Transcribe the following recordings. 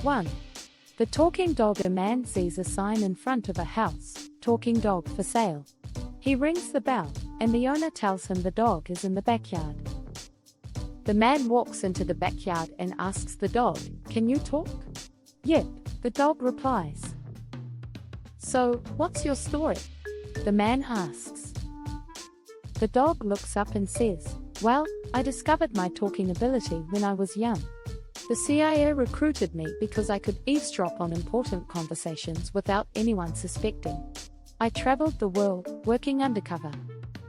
1. The talking dog. A man sees a sign in front of a house, "Talking dog for sale." He rings the bell, and the owner tells him the dog is in the backyard. The man walks into the backyard and asks the dog, "Can you talk?" "Yep," the dog replies. "So, what's your story?" the man asks. The dog looks up and says, "Well, I discovered my talking ability when I was young. The CIA recruited me because I could eavesdrop on important conversations without anyone suspecting. I traveled the world, working undercover.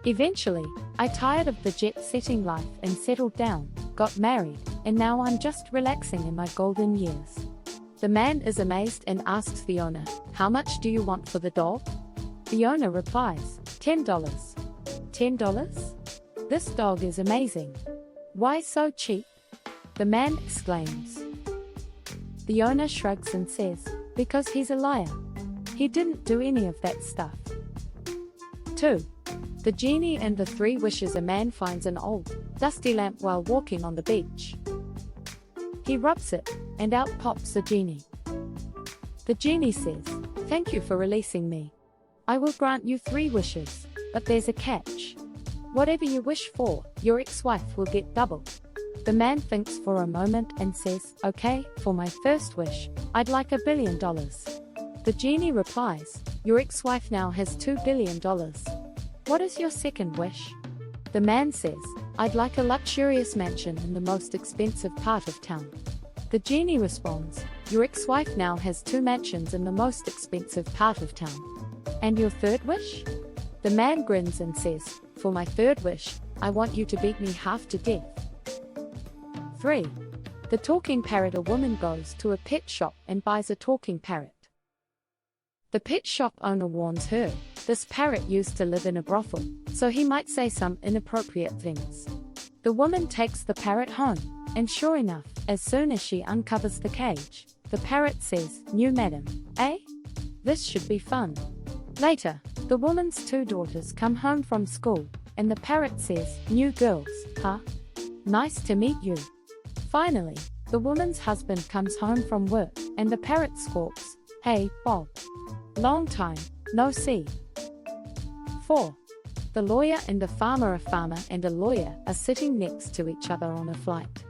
Eventually, I tired of the jet-setting life and settled down, got married, and now I'm just relaxing in my golden years." The man is amazed and asks the owner, "How much do you want for the dog?" The owner replies, $10. $10? This dog is amazing. Why so cheap?" the man exclaims. The owner shrugs and says, "Because he's a liar. He didn't do any of that stuff." 2. The Genie and the Three Wishes. A man finds an old, dusty lamp while walking on the beach. He rubs it, and out pops a genie. The genie says, "Thank you for releasing me. I will grant you 3 wishes, but there's a catch. Whatever you wish for, your ex-wife will get double." The man thinks for a moment and says, "Okay, for my first wish, I'd like $1 billion. The genie replies, "Your ex-wife now has $2 billion. What is your second wish?" The man says, "I'd like a luxurious mansion in the most expensive part of town." The genie responds, "Your ex-wife now has 2 mansions in the most expensive part of town. And your third wish?" The man grins and says, "For my third wish, I want you to beat me half to death." 3. The talking parrot. A woman goes to a pet shop and buys a talking parrot. The pet shop owner warns her, this parrot used to live in a brothel, so he might say some inappropriate things. The woman takes the parrot home, and sure enough, as soon as she uncovers the cage, the parrot says, "New madam, eh? This should be fun." Later, the woman's 2 daughters come home from school, and the parrot says, "New girls, huh? Nice to meet you." Finally, the woman's husband comes home from work, and the parrot squawks, "Hey, Bob. Long time, no see." 4. The lawyer and a farmer. A farmer and a lawyer are sitting next to each other on a flight.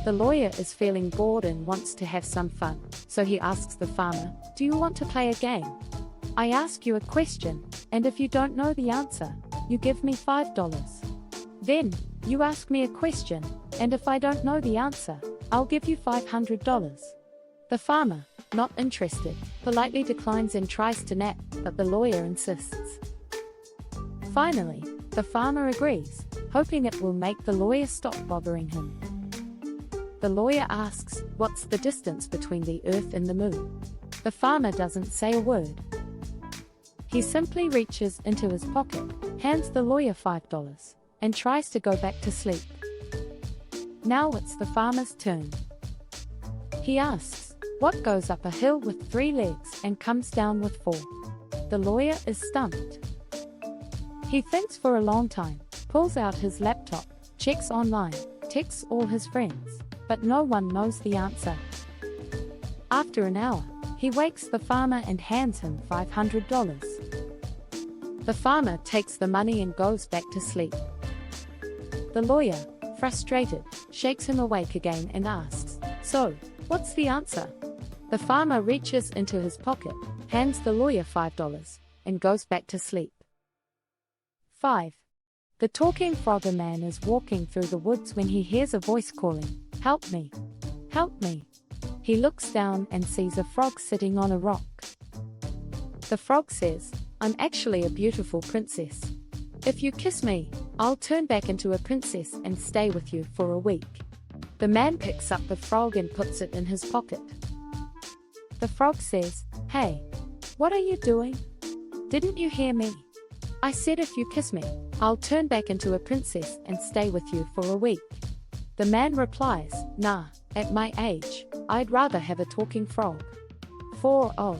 The lawyer is feeling bored and wants to have some fun, so he asks the farmer, "Do you want to play a game? I ask you a question, and if you don't know the answer, you give me $5. Then, you ask me a question, and if I don't know the answer, I'll give you $500. The farmer, not interested, politely declines and tries to nap, but the lawyer insists. Finally, the farmer agrees, hoping it will make the lawyer stop bothering him. The lawyer asks, "What's the distance between the Earth and the Moon?" The farmer doesn't say a word. He simply reaches into his pocket, hands the lawyer $5, and tries to go back to sleep. Now it's the farmer's turn. He asks, "What goes up a hill with 3 legs and comes down with 4?" The lawyer is stumped. He thinks for a long time, pulls out his laptop, checks online, texts all his friends, but no one knows the answer. After an hour, he wakes the farmer and hands him $500. The farmer takes the money and goes back to sleep. The lawyer, frustrated, shakes him awake again and asks, "So, what's the answer?" The farmer reaches into his pocket, hands the lawyer $5, and goes back to sleep. 5. The talking frog. A man is walking through the woods when he hears a voice calling, "Help me! Help me!" He looks down and sees a frog sitting on a rock. The frog says, "I'm actually a beautiful princess. If you kiss me, I'll turn back into a princess and stay with you for a week." The man picks up the frog and puts it in his pocket. The frog says, "Hey, what are you doing? Didn't you hear me? I said if you kiss me, I'll turn back into a princess and stay with you for a week." The man replies, "Nah, at my age, I'd rather have a talking frog." 4. Oh.